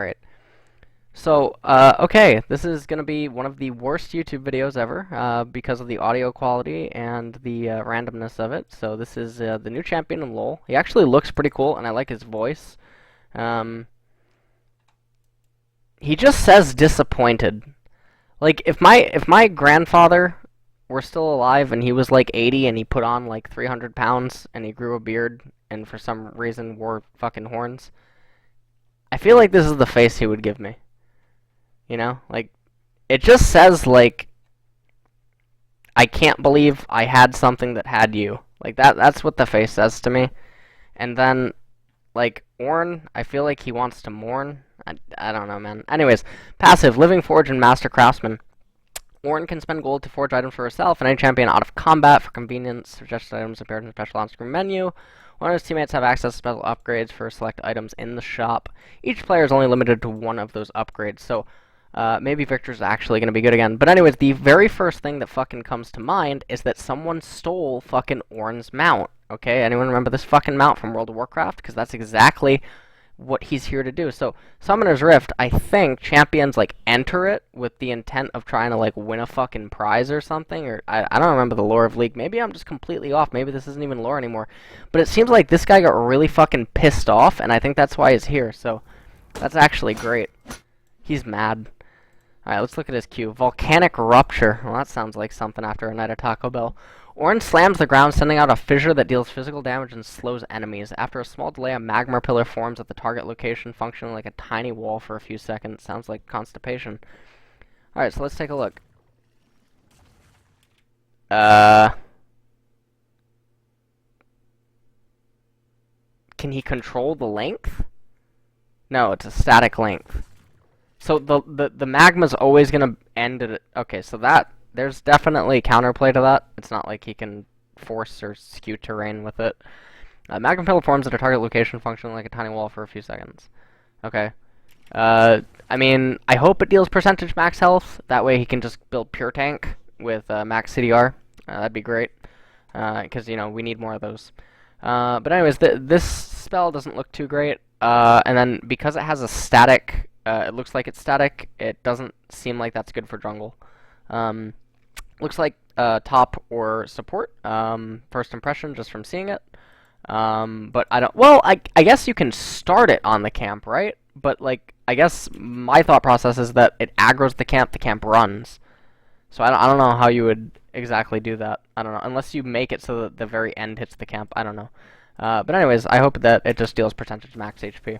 Alright. So, okay, this is going to be one of the worst YouTube videos ever, because of the audio quality and the randomness of it. So this is the new champion in LoL. He actually looks pretty cool, and I like his voice. He just says disappointed. Like, if my grandfather were still alive and he was like 80 and he put on like 300 pounds and he grew a beard and for some reason wore fucking horns, I feel like this is the face he would give me. You know? Like, it just says, like, I can't believe I had something that had you. Like, that's what the face says to me. And then, like, Ornn, I feel like he wants to mourn. I don't know, man. Anyways, passive, Living Forge and Master Craftsman. Ornn can spend gold to forge items for herself and any champion out of combat for convenience. Suggested items appear in the special on-screen menu. One of his teammates have access to special upgrades for select items in the shop. Each player is only limited to one of those upgrades, so maybe Victor's actually going to be good again. But anyways, the very first thing that fucking comes to mind is that someone stole fucking Ornn's mount. Okay, anyone remember this fucking mount from World of Warcraft? Because that's exactly what he's here to do. So, Summoner's Rift, I think champions, like, enter it with the intent of trying to, like, win a fucking prize or something, or I don't remember the lore of League. Maybe I'm just completely off. Maybe this isn't even lore anymore. But it seems like this guy got really fucking pissed off, and I think that's why he's here, so that's actually great. He's mad. Alright, let's look at his queue. Volcanic Rupture. Well, that sounds like something after a night of Taco Bell. Ornn slams the ground, sending out a fissure that deals physical damage and slows enemies. After a small delay, a magma pillar forms at the target location, functioning like a tiny wall for a few seconds. Sounds like constipation. Alright, so let's take a look. Can he control the length? No, it's a static length. So the magma's always gonna end at it. Okay, so there's definitely counterplay to that. It's not like he can force or skew terrain with it. Magma pillar forms at a target location, functioning like a tiny wall for a few seconds. Okay. I mean, I hope it deals percentage max health. That way he can just build pure tank with max CDR. That'd be great. Because, you know, we need more of those. But anyways, this spell doesn't look too great. And then because it has a static... it looks like it's static. It doesn't seem like that's good for jungle. Looks like top or support. First impression just from seeing it. But I don't. Well, I guess you can start it on the camp, right? But like, I guess my thought process is that it aggroes the camp runs. So I don't know how you would exactly do that. I don't know, unless you make it so that the very end hits the camp. I don't know. But anyways, I hope that it just deals percentage max HP.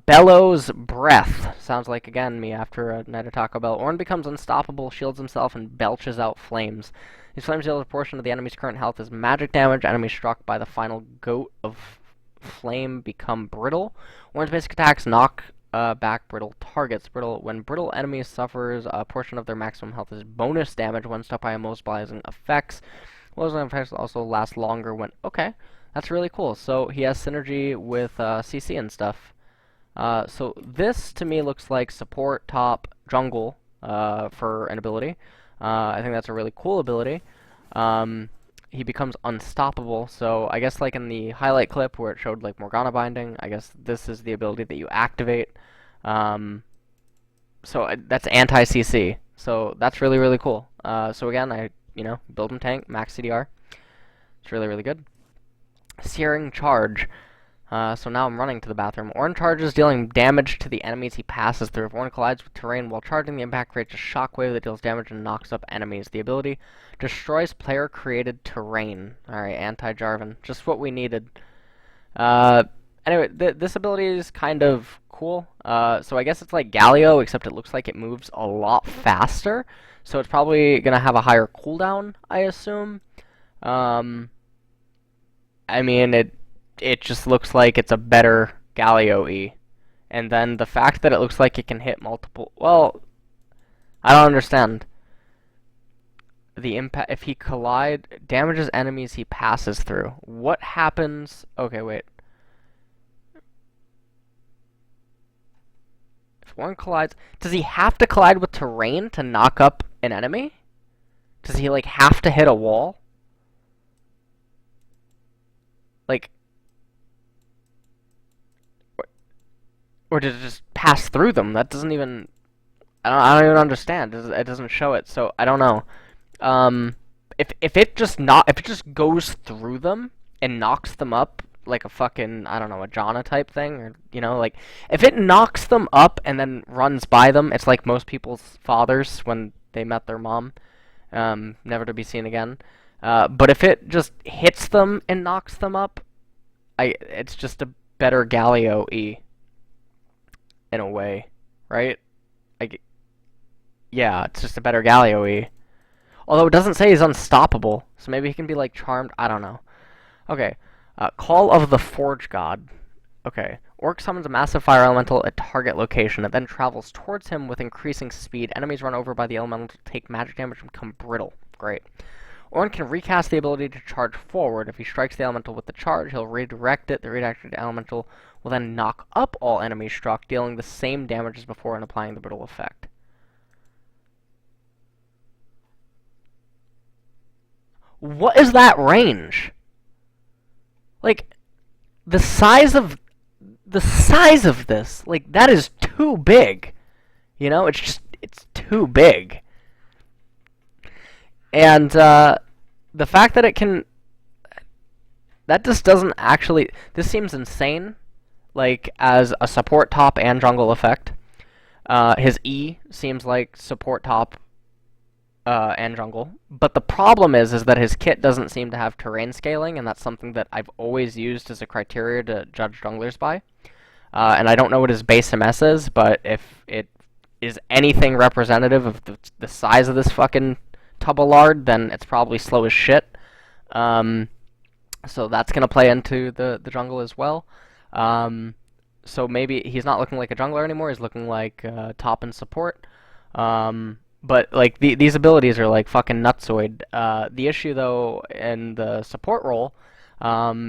Bellows Breath. Sounds like, again, me after a night of Taco Bell. Ornn becomes unstoppable, shields himself, and belches out flames. These flames deal a portion of the enemy's current health as magic damage. Enemies struck by the final goat of flame become brittle. Ornn's basic attacks knock back brittle targets. When brittle enemies suffers a portion of their maximum health is bonus damage when struck by immobilizing effects. Immobilizing effects also last longer when... Okay, that's really cool. So he has synergy with CC and stuff. So this, to me, looks like support, top, jungle, for an ability. I think that's a really cool ability. He becomes unstoppable, so I guess like in the highlight clip where it showed like Morgana binding, I guess this is the ability that you activate. So that's anti-CC, so that's really, really cool. So again, build him tank, max CDR. It's really, really good. Searing Charge. So now I'm running to the bathroom. Ornn charges, dealing damage to the enemies he passes through. If Ornn collides with terrain while charging, the impact creates a shockwave that deals damage and knocks up enemies. The ability destroys player-created terrain. Alright, anti-Jarvan. Just what we needed. Anyway, this ability is kind of cool. So I guess it's like Galio, except it looks like it moves a lot faster. So it's probably going to have a higher cooldown, I assume. I mean, it just looks like it's a better Galio-y. And then the fact that it looks like it can hit multiple... Well, I don't understand. The impact... If he damages enemies he passes through. What happens... Okay, wait. If one collides... Does he have to collide with terrain to knock up an enemy? Does he, like, have to hit a wall? Like... Or did it just pass through them? That doesn't even... I don't even understand. It doesn't show it, so I don't know. If it just goes through them and knocks them up like a fucking, I don't know, a Jana type thing, or like if it knocks them up and then runs by them, it's like most people's fathers when they met their mom, never to be seen again. But if it just hits them and knocks them up, it's just a better Galio E in a way, right? Yeah, it's just a better Galio E. Although it doesn't say he's unstoppable, so maybe he can be, like, charmed. I don't know. Okay. Call of the Forge God. Okay. Orc summons a massive fire elemental at target location. It then travels towards him with increasing speed. Enemies run over by the elemental take magic damage and become brittle. Great. Ornn can recast the ability to charge forward. If he strikes the elemental with the charge, he'll redirect it. The redirected elemental will then knock up all enemies struck, dealing the same damage as before and applying the brittle effect. What is that range? Like, the size of this, like, that is too big. It's too big. And the fact that it can, that just doesn't actually, this seems insane, like, as a support top and jungle effect. His E seems like support top and jungle. But the problem is that his kit doesn't seem to have terrain scaling, and that's something that I've always used as a criteria to judge junglers by. And I don't know what his base MS is, but if it is anything representative of the size of this fucking tub of lard, then it's probably slow as shit. So that's going to play into the jungle as well. So maybe he's not looking like a jungler anymore, he's looking like top and support. But, like, these abilities are, like, fucking nutsoid. The issue, though, in the support role,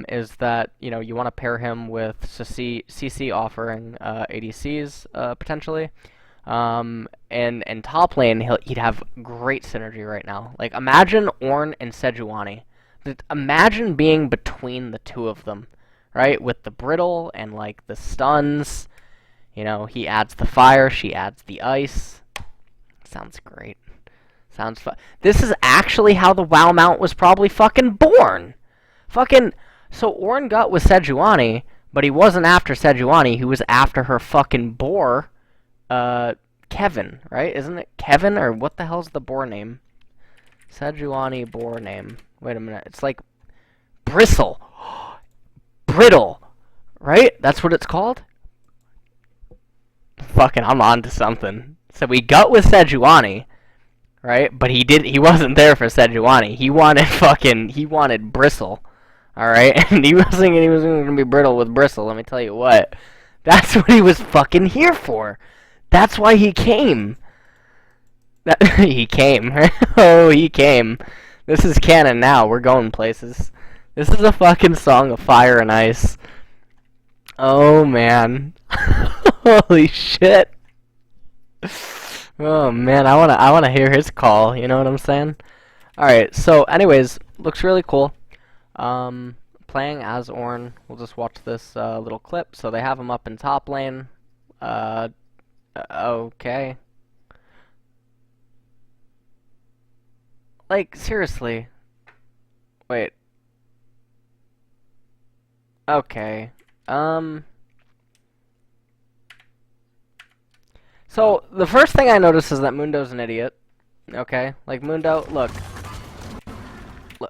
is that, you want to pair him with CC offering ADCs, potentially. And in top lane, he'd have great synergy right now. Like, imagine Ornn and Sejuani. Imagine being between the two of them, right? With the brittle and, like, the stuns. He adds the fire, she adds the ice. Sounds great. Sounds fun. This is actually how the WoW mount was probably fucking born. So Ornn got with Sejuani, but he wasn't after Sejuani. He was after her fucking boar, Kevin, right? Isn't it Kevin, or what the hell's the boar name? Sejuani boar name. Wait a minute. It's like Bristle. Brittle. Right? That's what it's called? Fucking, I'm on to something. So we got with Sejuani, right? But he wasn't there for Sejuani. He wanted Bristle, all right? And he was thinking he was going to be brittle with Bristle. Let me tell you what. That's what he was fucking here for. That's why he came. He came. Oh, he came. This is canon now. We're going places. This is a fucking song of fire and ice. Oh, man. Holy shit. Oh man, I wanna hear his call, you know what I'm saying? Alright, so anyways, looks really cool. Playing as Ornn, we'll just watch this little clip. So they have him up in top lane. Okay. Like, seriously. Wait. Okay. So, the first thing I notice is that Mundo's an idiot. Okay? Like, Mundo, look.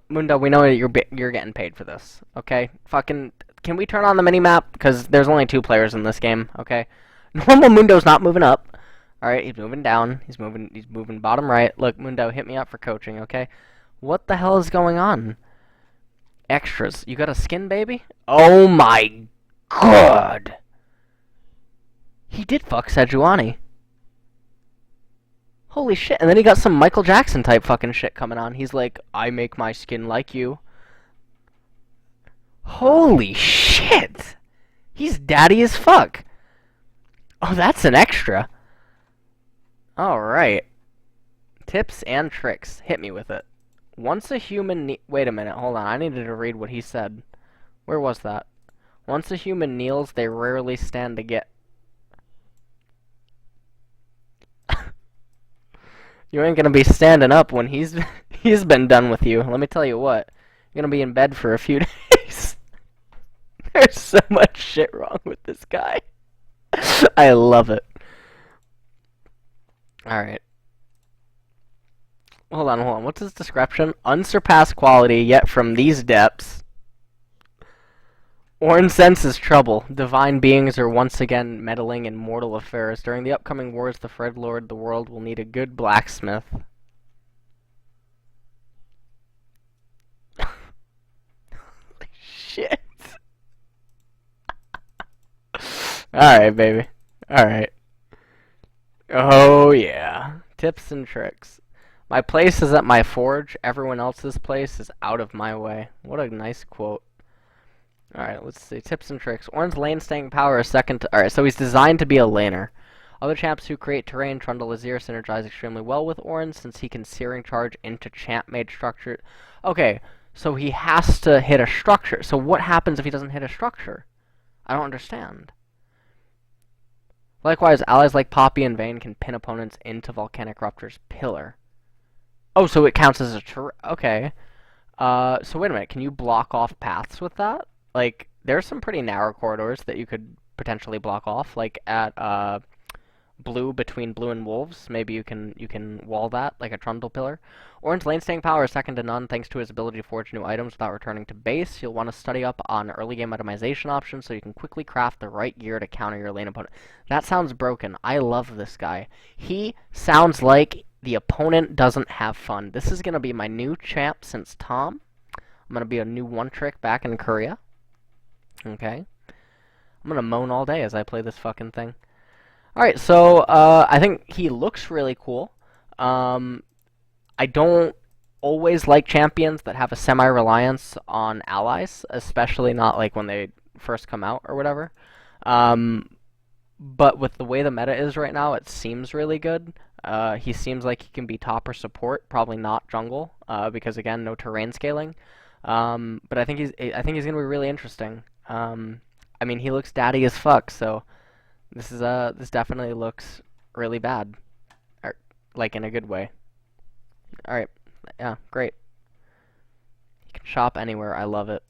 Mundo, we know that you're getting paid for this. Okay? Fucking, can we turn on the minimap? Because there's only 2 players in this game. Okay? Normal Mundo's not moving up. Alright, he's moving down. He's moving bottom right. Look, Mundo, hit me up for coaching, okay? What the hell is going on? Extras. You got a skin, baby? Oh my god! He did fuck Sejuani. Holy shit, and then he got some Michael Jackson type fucking shit coming on. He's like, I make my skin like you. Holy shit! He's daddy as fuck. Oh, that's an extra. Alright. Tips and tricks. Hit me with it. Once a human wait a minute, hold on. I needed to read what he said. Where was that? Once a human kneels, they rarely stand You ain't gonna be standing up when he's been done with you. Let me tell you what. You're gonna be in bed for a few days. There's so much shit wrong with this guy. I love it. Alright. Hold on. What's his description? Unsurpassed quality, yet from these depths. Ornn senses trouble. Divine beings are once again meddling in mortal affairs. During the upcoming wars, the Fred Lord, the world will need a good blacksmith. Holy shit. Alright, baby. Alright. Oh, yeah. Tips and tricks. My place is at my forge. Everyone else's place is out of my way. What a nice quote. Alright, let's see. Tips and tricks. Ornn's lane staying power is second to... Alright, so he's designed to be a laner. Other champs who create terrain, Trundle Azir, synergize extremely well with Ornn since he can Searing Charge into champ-made structure. Okay, so he has to hit a structure. So what happens if he doesn't hit a structure? I don't understand. Likewise, allies like Poppy and Vayne can pin opponents into Volcanic Rupture's pillar. Oh, so it counts as a okay. So wait a minute. Can you block off paths with that? Like, there's some pretty narrow corridors that you could potentially block off. Like at blue between blue and wolves, maybe you can wall that like a trundle pillar. Ornn's lane staying power is second to none thanks to his ability to forge new items without returning to base. You'll want to study up on early game itemization options so you can quickly craft the right gear to counter your lane opponent. That sounds broken. I love this guy. He sounds like the opponent doesn't have fun. This is going to be my new champ since Tom. I'm going to be a new one-trick back in Korea. Okay. I'm going to moan all day as I play this fucking thing. Alright, so I think he looks really cool. I don't always like champions that have a semi-reliance on allies, especially not like when they first come out or whatever. But with the way the meta is right now, it seems really good. He seems like he can be top or support, probably not jungle, because again, no terrain scaling. But I think he's gonna be really interesting. I mean, he looks daddy as fuck, so this definitely looks really bad, or like in a good way. All right, yeah, great. You can shop anywhere. I love it.